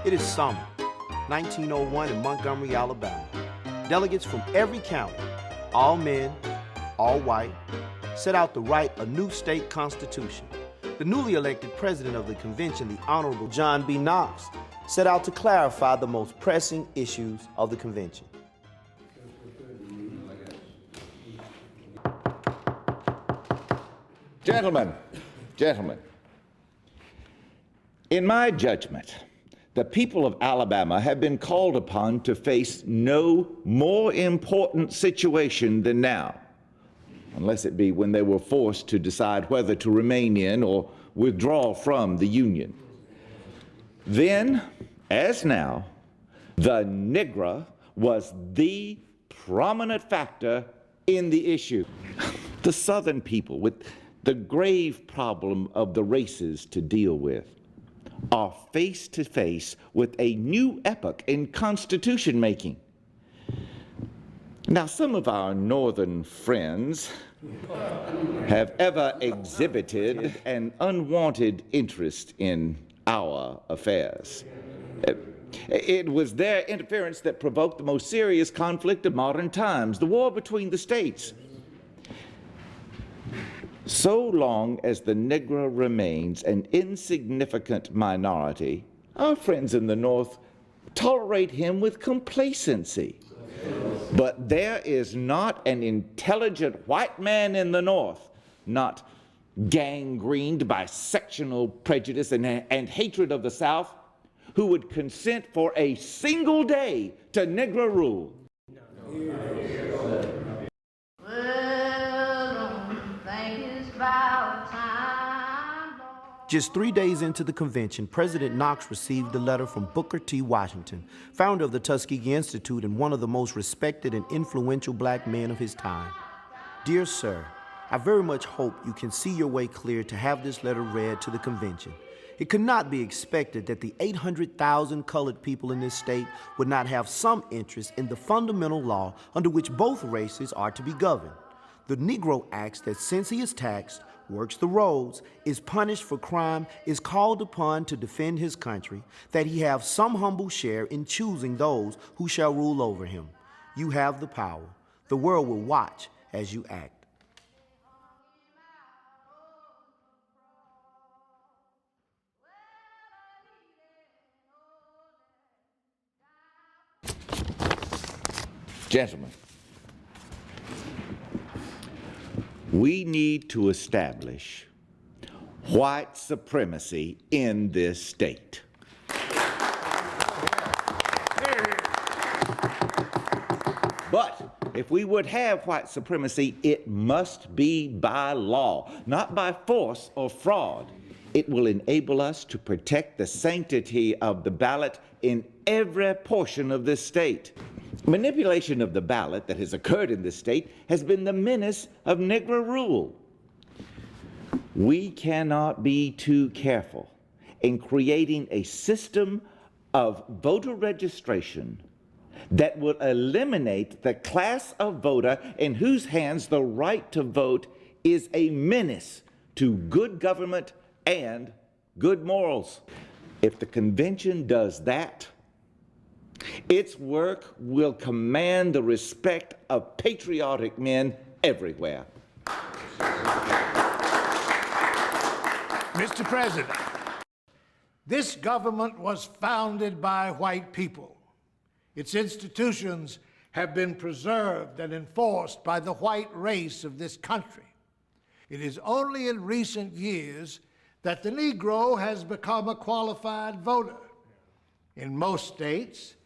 It is summer, 1901 in Montgomery, Alabama. Delegates from every county, all men, all white, set out to write a new state constitution. The newly elected president of the convention, the Honorable John B. Knox, set out to clarify the most pressing issues of the convention. Gentlemen, in my judgment, the people of Alabama have been called upon to face no more important situation than now, unless it be when they were forced to decide whether to remain in or withdraw from the Union. Then, as now, the Negro was the prominent factor in the issue. The Southern people, with the grave problem of the races to deal with, are face to face with a new epoch in constitution making. Now, some of our northern friends have ever exhibited an unwanted interest in our affairs. It was their interference that provoked the most serious conflict of modern times, the war between the states. So long as the Negro remains an insignificant minority, our friends in the North tolerate him with complacency. But there is not an intelligent white man in the North, not gangrened by sectional prejudice and hatred of the South, who would consent for a single day to Negro rule. Just 3 days into the convention, President Knox received a letter from Booker T. Washington, founder of the Tuskegee Institute and one of the most respected and influential black men of his time. Dear sir, I very much hope you can see your way clear to have this letter read to the convention. It could not be expected that the 800,000 colored people in this state would not have some interest in the fundamental law under which both races are to be governed. The Negro acts that since he is taxed, works the roads, is punished for crime, is called upon to defend his country, that he have some humble share in choosing those who shall rule over him. You have the power. The world will watch as you act. Gentlemen, we need to establish white supremacy in this state. But if we would have white supremacy, it must be by law, not by force or fraud. It will enable us to protect the sanctity of the ballot in every portion of this state. Manipulation of the ballot that has occurred in this state has been the menace of Negro rule. We cannot be too careful in creating a system of voter registration that would eliminate the class of voter in whose hands the right to vote is a menace to good government and good morals. If the convention does that, its work will command the respect of patriotic men everywhere. Mr. President, this government was founded by white people. Its institutions have been preserved and enforced by the white race of this country. It is only in recent years that the Negro has become a qualified voter. In most states,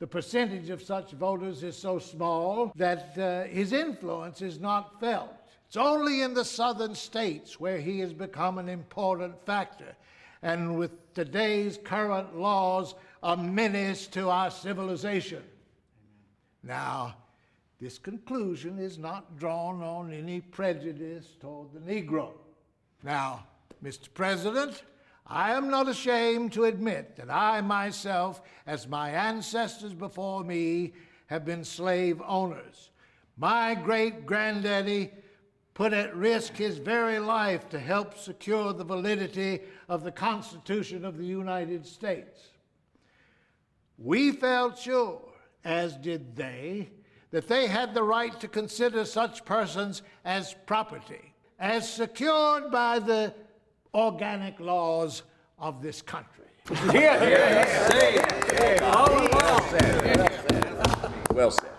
the percentage of such voters is so small that his influence is not felt. It's only in the southern states where he has become an important factor, and with today's current laws, a menace to our civilization. Now, this conclusion is not drawn on any prejudice toward the Negro. Now, Mr. President, I am not ashamed to admit that I myself, as my ancestors before me, have been slave owners. My great-granddaddy put at risk his very life to help secure the validity of the Constitution of the United States. We felt sure, as did they, that they had the right to consider such persons as property, as secured by the organic laws of this country. Well said.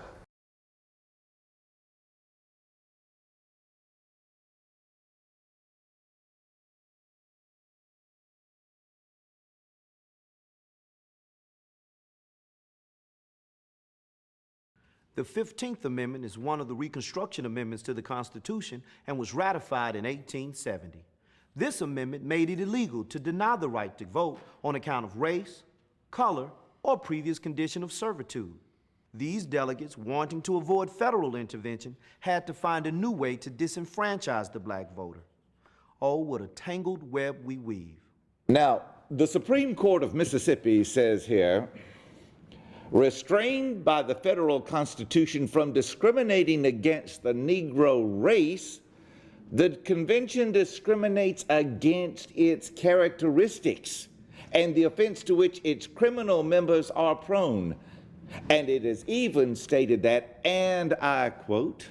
The 15th Amendment is one of the Reconstruction Amendments to the Constitution and was ratified in 1870. This amendment made it illegal to deny the right to vote on account of race, color, or previous condition of servitude. These delegates, wanting to avoid federal intervention, had to find a new way to disenfranchise the black voter. Oh, what a tangled web we weave. Now, the Supreme Court of Mississippi says here, restrained by the federal Constitution from discriminating against the Negro race, the convention discriminates against its characteristics and the offense to which its criminal members are prone. And it is even stated that, and I quote,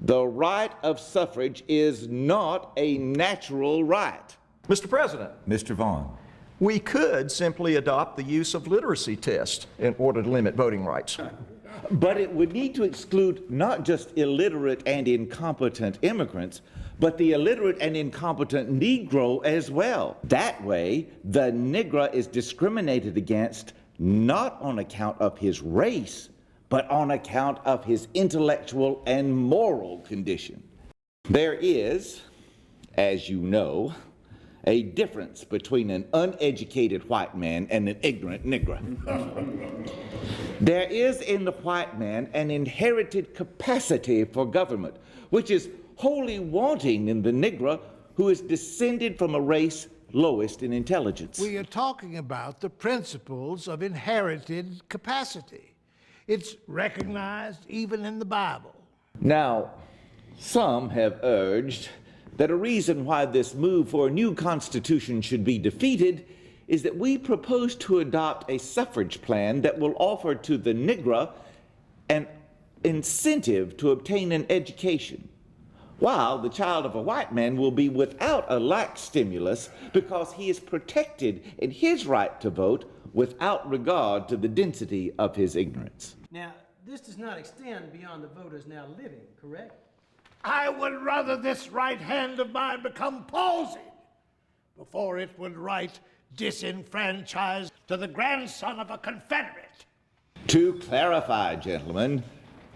the right of suffrage is not a natural right. Mr. President, Mr. Vaughn. we could simply adopt the use of literacy tests in order to limit voting rights. But it would need to exclude not just illiterate and incompetent immigrants, but the illiterate and incompetent Negro as well. That way, the Negro is discriminated against not on account of his race, but on account of his intellectual and moral condition. There is, as you know, a difference between an uneducated white man and an ignorant Negro. There is in the white man an inherited capacity for government, which is wholly wanting in the Negro, who is descended from a race lowest in intelligence. We are talking about the principles of inherited capacity. It's recognized even in the Bible. Now, some have urged that a reason why this move for a new constitution should be defeated is that we propose to adopt a suffrage plan that will offer to the Negro an incentive to obtain an education, while the child of a white man will be without a like stimulus because he is protected in his right to vote without regard to the density of his ignorance. Now, this does not extend beyond the voters now living, correct? I would rather this right hand of mine become palsied before it would write disenfranchised to the grandson of a Confederate. To clarify, gentlemen,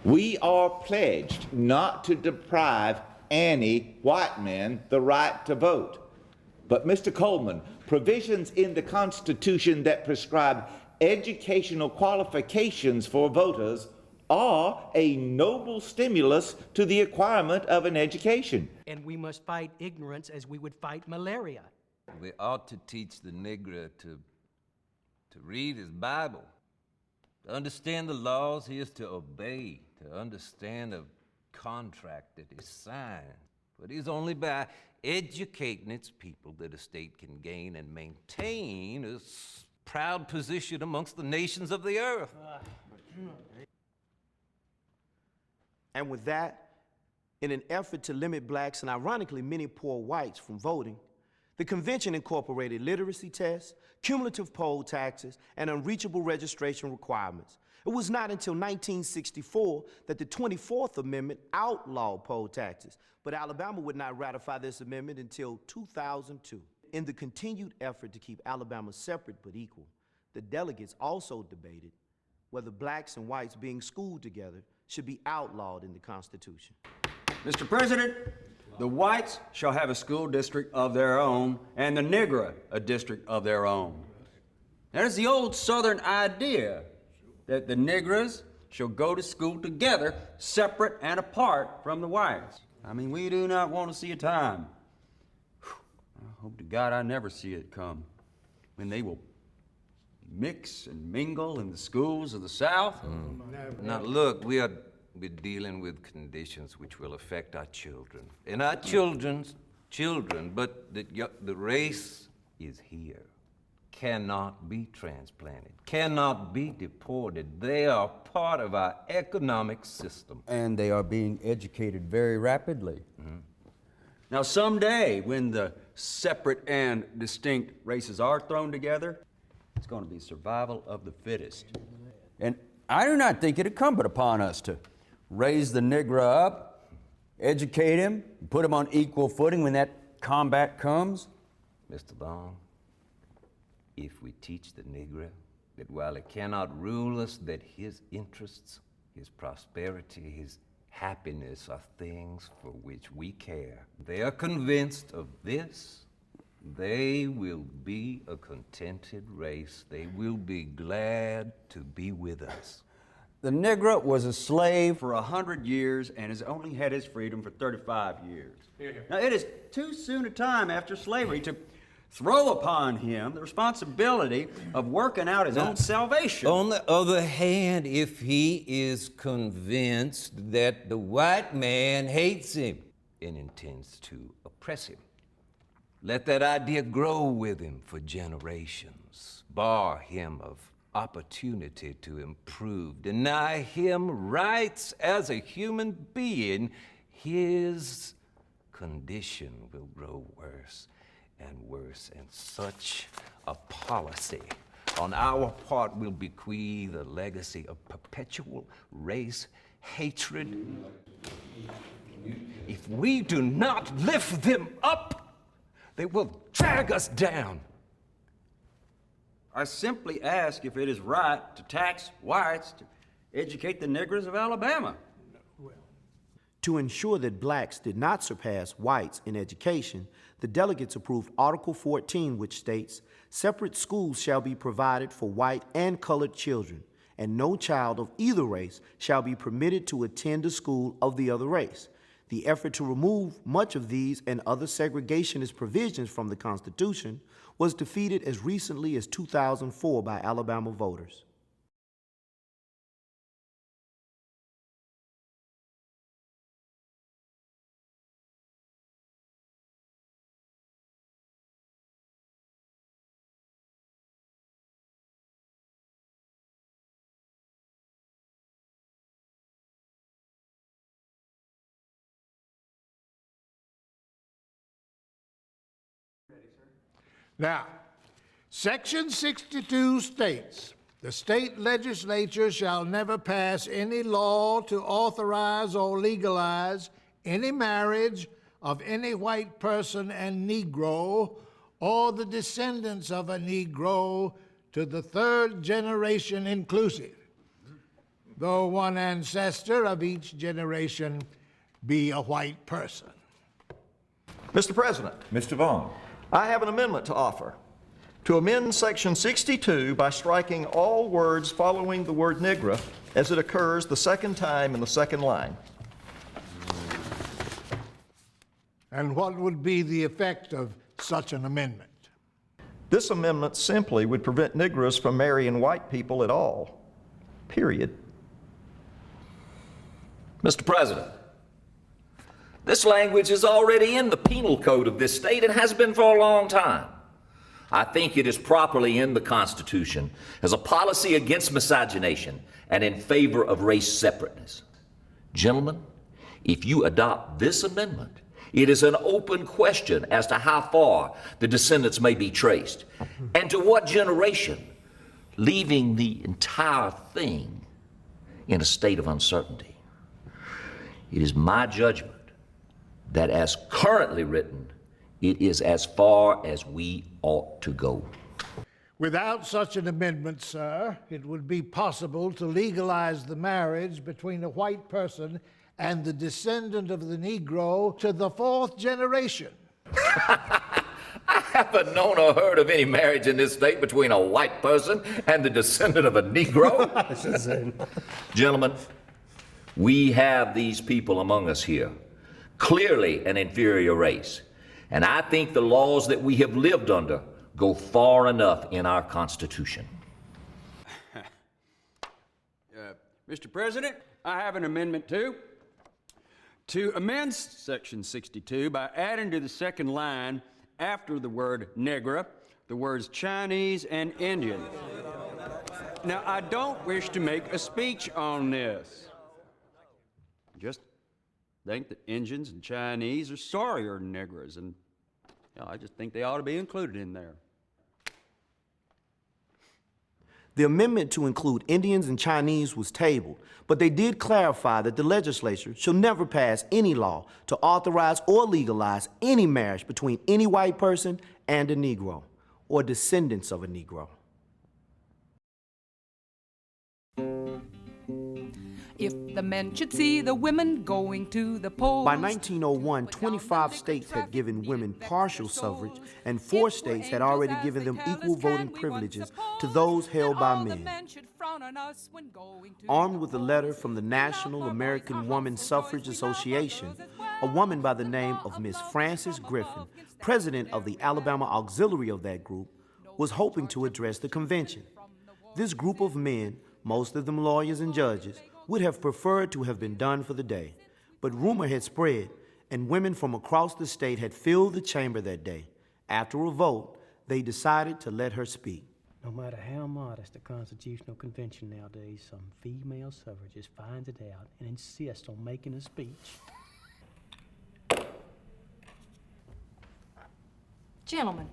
we are pledged not to deprive any white man the right to vote. But Mr. Coleman, provisions in the Constitution that prescribe educational qualifications for voters are a noble stimulus to the acquirement of an education. And we must fight ignorance as we would fight malaria. We ought to teach the Negro to read his Bible, to understand the laws he is to obey, to understand a contract that is signed. But it is only by educating its people that a state can gain and maintain a proud position amongst the nations of the earth. And with that, in an effort to limit blacks and ironically many poor whites from voting, the convention incorporated literacy tests, cumulative poll taxes, and unreachable registration requirements. It was not until 1964 that the 24th Amendment outlawed poll taxes, but Alabama would not ratify this amendment until 2002. In the continued effort to keep Alabama separate but equal, the delegates also debated whether blacks and whites being schooled together should be outlawed in the Constitution. Mr. President, the whites shall have a school district of their own, and the Negro a district of their own. That is the old Southern idea that the Negroes shall go to school together, separate and apart from the whites. I mean, we do not want to see a time. I hope to God I never see it come, when they will mix and mingle in the schools of the South. Now look, we're dealing with conditions which will affect our children and our children's children, but the race is here. cannot be transplanted, cannot be deported. They are part of our economic system. And they are being educated very rapidly. Now, someday, when the separate and distinct races are thrown together, it's going to be survival of the fittest. And I do not think it incumbent upon us to raise the Negro up, educate him, put him on equal footing when that combat comes. Mr. Bond, if we teach the Negro that while he cannot rule us, that his interests, his prosperity, his happiness are things for which we care, they are convinced of this, they will be a contented race. They will be glad to be with us. The Negro was a slave for 100 years and has only had his freedom for 35 years. Now, it is too soon a time after slavery to throw upon him the responsibility of working out his own salvation. On the other hand, if he is convinced that the white man hates him and intends to oppress him, let that idea grow with him for generations. Bar him of opportunity to improve. Deny him rights as a human being. His condition will grow worse and worse, and such a policy on our part will bequeath a legacy of perpetual race hatred. If we do not lift them up, they will drag us down. I simply ask if it is right to tax whites to educate the Negroes of Alabama. To ensure that blacks did not surpass whites in education, the delegates approved Article 14, which states, "Separate schools shall be provided for white and colored children, and no child of either race shall be permitted to attend a school of the other race." The effort to remove much of these and other segregationist provisions from the Constitution was defeated as recently as 2004 by Alabama voters. Now, Section 62 states, "The state legislature shall never pass any law to authorize or legalize any marriage of any white person and Negro or the descendants of a Negro to the third generation inclusive, though one ancestor of each generation be a white person." Mr. President, Mr. Vaughn. I have an amendment to offer. To amend Section 62 by striking all words following the word Negro as it occurs the second time in the second line. And what would be the effect of such an amendment? This amendment simply would prevent Negroes from marrying white people at all. Period. Mr. President, this language is already in the penal code of this state and has been for a long time. I think it is properly in the Constitution as a policy against miscegenation and in favor of race separateness. Gentlemen, if you adopt this amendment, it is an open question as to how far the descendants may be traced and to what generation, leaving the entire thing in a state of uncertainty. It is my judgment that as currently written, it is as far as we ought to go. Without such an amendment, sir, it would be possible to legalize the marriage between a white person and the descendant of the Negro to the fourth generation. I haven't known or heard of any marriage in this state between a white person and the descendant of a Negro. Gentlemen, we have these people among us here, clearly an inferior race, and I think the laws that we have lived under go far enough in our Constitution. Mr. President, I have an amendment too. To amend Section 62 by adding to the second line after the word Negro, the words Chinese and Indian. Now, I don't wish to make a speech on this. Just think that Indians and Chinese are sorrier than niggers, and I just think they ought to be included in there. The amendment to include Indians and Chinese was tabled, but they did clarify that the legislature shall never pass any law to authorize or legalize any marriage between any white person and a Negro or descendants of a Negro. If the men should see the women going to the polls. By 1901, 25 states had given women partial suffrage, and 4 states had already given them equal voting privileges to those held by men. Armed with a letter from the National American Woman Suffrage Association, a woman by the name of Miss Frances Griffin, president of the Alabama auxiliary of that group, was hoping to address the convention. This group of men, most of them lawyers and judges, would have preferred to have been done for the day, but rumor had spread, and women from across the state had filled the chamber that day. After a vote, they decided to let her speak. No matter how modest the Constitutional Convention nowadays, some female suffragist finds it out and insists on making a speech. Gentlemen,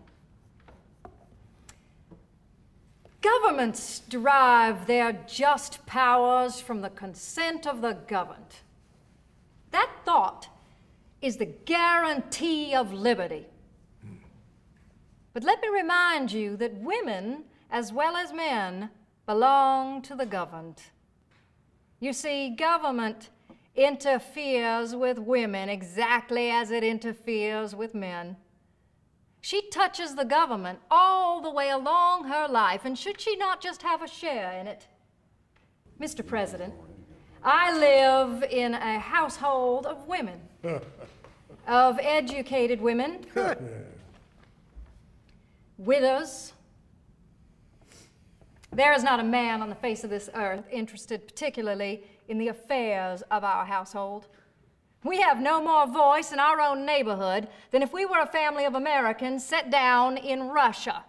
governments derive their just powers from the consent of the governed. That thought is the guarantee of liberty. But let me remind you that women, as well as men, belong to the governed. You see, government interferes with women exactly as it interferes with men. She touches the government all the way along her life, and should she not just have a share in it? Mr. President, I live in a household of women, of educated women, widows. There is not a man on the face of this earth interested particularly in the affairs of our household. We have no more voice in our own neighborhood than if we were a family of Americans set down in Russia.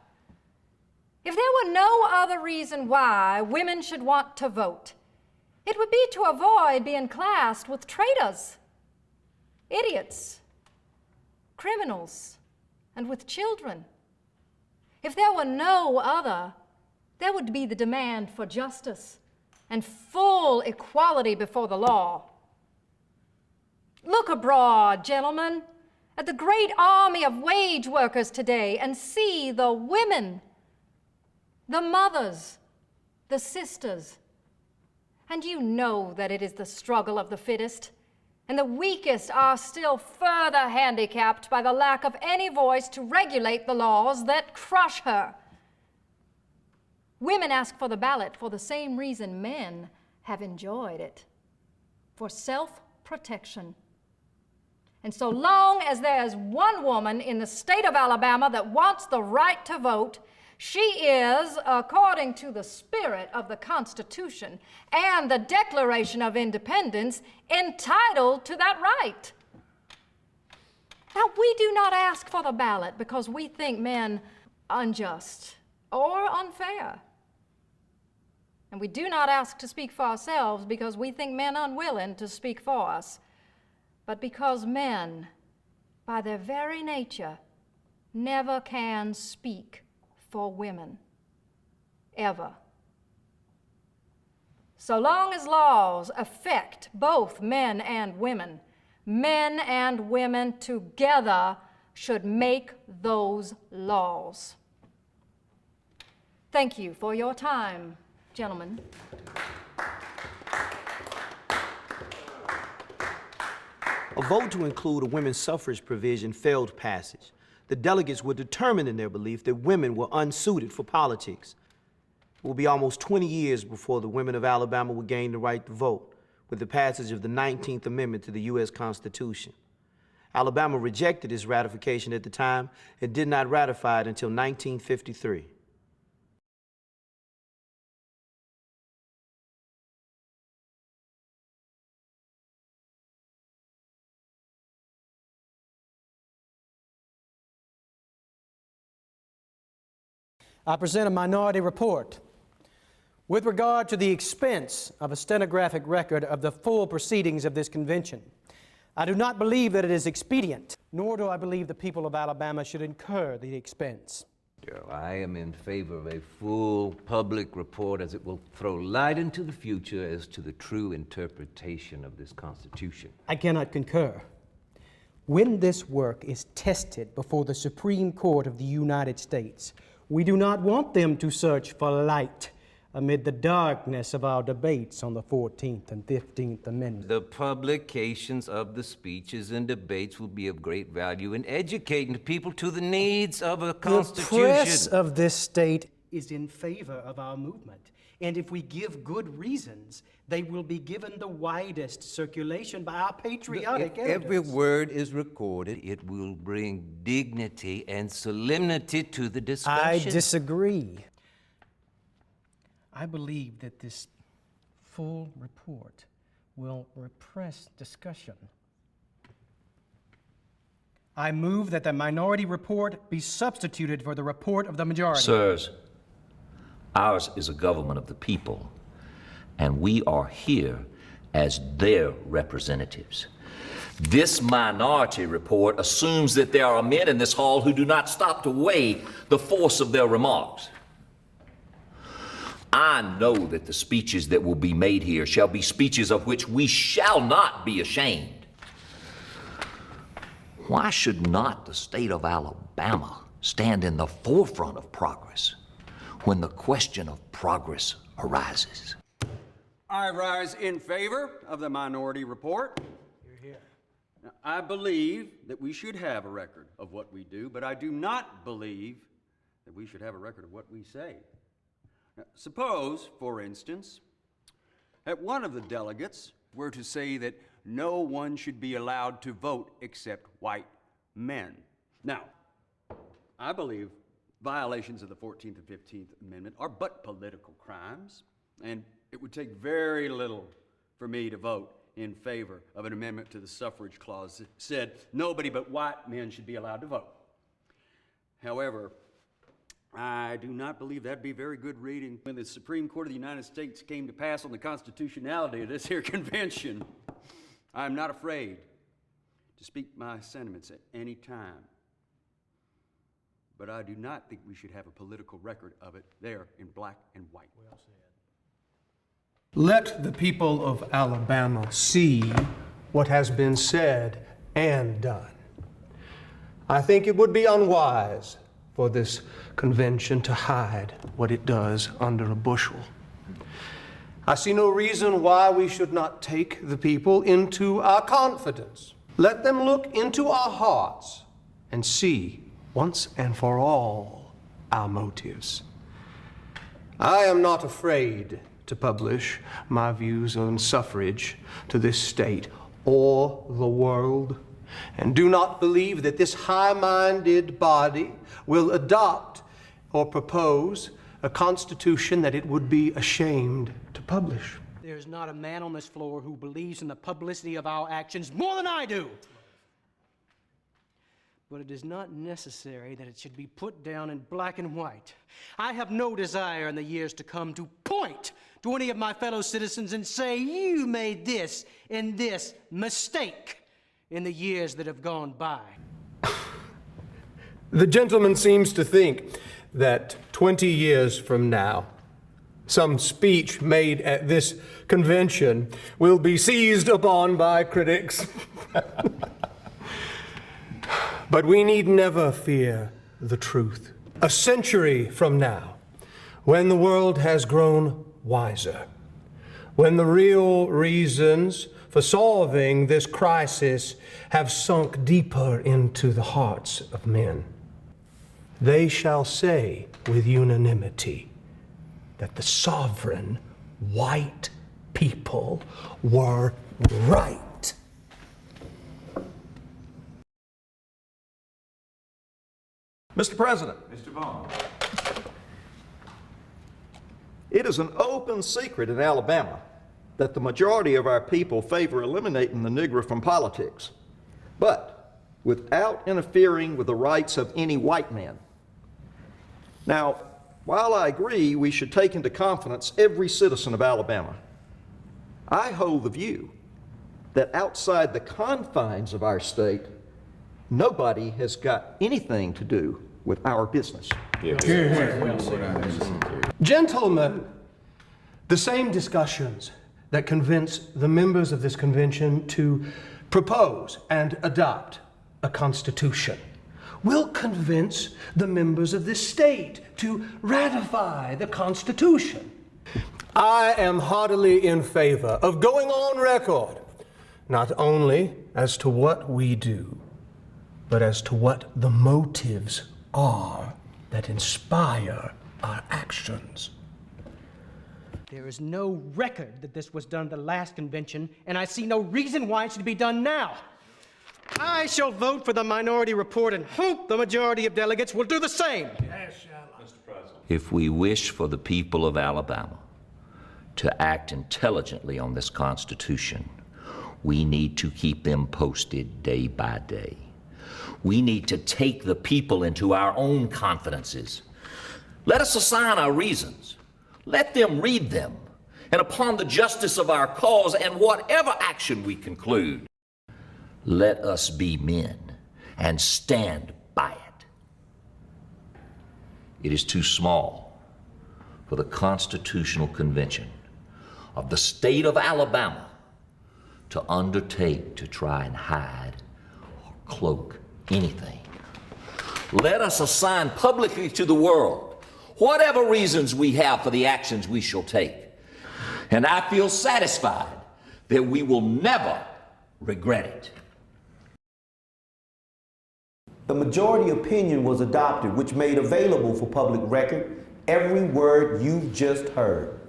If there were no other reason why women should want to vote, it would be to avoid being classed with traitors, idiots, criminals, and with children. If there were no other, there would be the demand for justice and full equality before the law. Look abroad, gentlemen, at the great army of wage workers today and see the women, the mothers, the sisters. And you know that it is the struggle of the fittest, and the weakest are still further handicapped by the lack of any voice to regulate the laws that crush her. Women ask for the ballot for the same reason men have enjoyed it, for self-protection. And so long as there is one woman in the state of Alabama that wants the right to vote, she is, according to the spirit of the Constitution and the Declaration of Independence, entitled to that right. Now, we do not ask for the ballot because we think men unjust or unfair. And we do not ask to speak for ourselves because we think men unwilling to speak for us, but because men, by their very nature, never can speak for women, ever. So long as laws affect both men and women together should make those laws. Thank you for your time, gentlemen. A vote to include a women's suffrage provision failed passage. The delegates were determined in their belief that women were unsuited for politics. It will be almost 20 years before the women of Alabama will gain the right to vote with the passage of the 19th Amendment to the U.S. Constitution. Alabama rejected its ratification at the time and did not ratify it until 1953. I present a minority report with regard to the expense of a stenographic record of the full proceedings of this convention. I do not believe that it is expedient, nor do I believe the people of Alabama should incur the expense. I am in favor of a full public report, as it will throw light into the future as to the true interpretation of this Constitution. I cannot concur. When this work is tested before the Supreme Court of the United States, we do not want them to search for light amid the darkness of our debates on the 14th and 15th Amendments. The publications of the speeches and debates will be of great value in educating people to the needs of a Constitution. The press of this state is in favor of our movement, and if we give good reasons, they will be given the widest circulation by our patriotic editors. Every word is recorded. It will bring dignity and solemnity to the discussion. I disagree. I believe that this full report will repress discussion. I move that the minority report be substituted for the report of the majority. Sirs, ours is a government of the people, and we are here as their representatives. This minority report assumes that there are men in this hall who do not stop to weigh the force of their remarks. I know that the speeches that will be made here shall be speeches of which we shall not be ashamed. Why should not the state of Alabama stand in the forefront of progress when the question of progress arises? I rise in favor of the minority report. You're here. Now, I believe that we should have a record of what we do, but I do not believe that we should have a record of what we say. Now, suppose, for instance, that one of the delegates were to say that no one should be allowed to vote except white men. Now, I believe violations of the 14th and 15th Amendment are but political crimes, and it would take very little for me to vote in favor of an amendment to the suffrage clause that said nobody but white men should be allowed to vote. However, I do not believe that'd be very good reading when the Supreme Court of the United States came to pass on the constitutionality of this here convention. I'm not afraid to speak my sentiments at any time, but I do not think we should have a political record of it there in black and white. Well said. Let the people of Alabama see what has been said and done. I think it would be unwise for this convention to hide what it does under a bushel. I see no reason why we should not take the people into our confidence. Let them look into our hearts and see once and for all our motives. I am not afraid to publish my views on suffrage to this state or the world, and do not believe that this high-minded body will adopt or propose a constitution that it would be ashamed to publish. There's not a man on this floor who believes in the publicity of our actions more than I do. But it is not necessary that it should be put down in black and white. I have no desire in the years to come to point to any of my fellow citizens and say, you made this and this mistake in the years that have gone by. The gentleman seems to think that 20 years from now, some speech made at this convention will be seized upon by critics. But we need never fear the truth. A century from now, when the world has grown wiser, when the real reasons for solving this crisis have sunk deeper into the hearts of men, they shall say with unanimity that the sovereign white people were right. Mr. President. Mr. Vaughn. It is an open secret in Alabama that the majority of our people favor eliminating the Negro from politics, but without interfering with the rights of any white man. Now, while I agree we should take into confidence every citizen of Alabama, I hold the view that outside the confines of our state, nobody has got anything to do with our business. Gentlemen, the same discussions that convince the members of this convention to propose and adopt a constitution will convince the members of this state to ratify the Constitution. I am heartily in favor of going on record, not only as to what we do, but as to what the motives are that inspire our actions. There is no record that this was done at the last convention, and I see no reason why it should be done now. I shall vote for the minority report and hope the majority of delegates will do the same. Yes, Mr. President. If we wish for the people of Alabama to act intelligently on this Constitution, we need to keep them posted day by day. We need to take the people into our own confidences. Let us assign our reasons. Let them read them. And upon the justice of our cause and whatever action we conclude, let us be men and stand by it. It is too small for the Constitutional Convention of the state of Alabama to undertake to try and hide or cloak anything. Let us assign publicly to the world whatever reasons we have for the actions we shall take. And I feel satisfied that we will never regret it. The majority opinion was adopted, which made available for public record every word you've just heard.